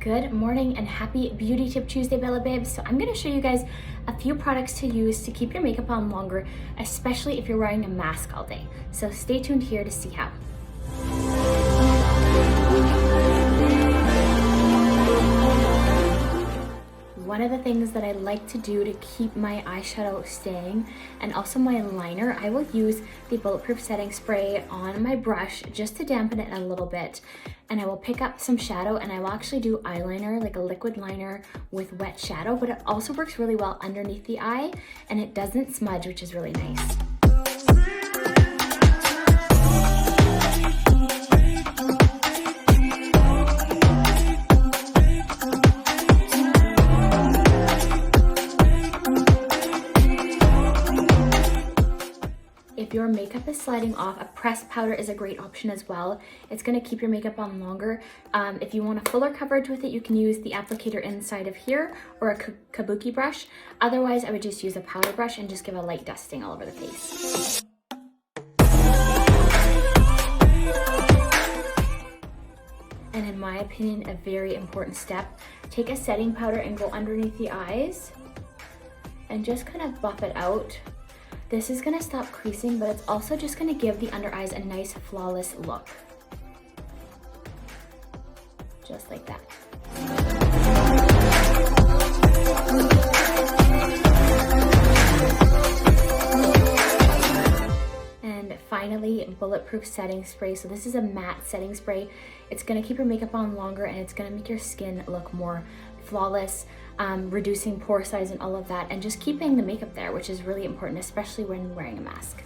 Good morning and happy Beauty Tip Tuesday, Bella Babes. So I'm going to show you guys a few products to use to keep your makeup on longer, especially if you're wearing a mask all day. So stay tuned here to see how. One of the things that I like to do to keep my eyeshadow staying and also my liner, I will use the Bulletproof setting spray on my brush just to dampen it a little bit. And I will pick up some shadow and I will actually do eyeliner, like a liquid liner with wet shadow, but it also works really well underneath the eye and it doesn't smudge, which is really nice. If your makeup is sliding off, a pressed powder is a great option as well. It's going to keep your makeup on longer. If you want a fuller coverage with it, you can use the applicator inside of here or a kabuki brush. Otherwise, I would just use a powder brush and just give a light dusting all over the face. And in my opinion, a very important step, take a setting powder and go underneath the eyes and just kind of buff it out. This is gonna stop creasing, but it's also just gonna give the under eyes a nice flawless look. Just like that. And finally, Bulletproof setting spray. So this is a matte setting spray. It's gonna keep your makeup on longer and it's gonna make your skin look more flawless, reducing pore size and all of that, and just keeping the makeup there, which is really important, especially when wearing a mask.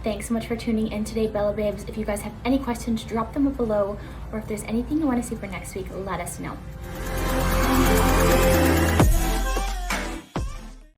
Thanks so much for tuning in today, Bella Babes. If you guys have any questions, drop them below, or if there's anything you want to see for next week, let us know.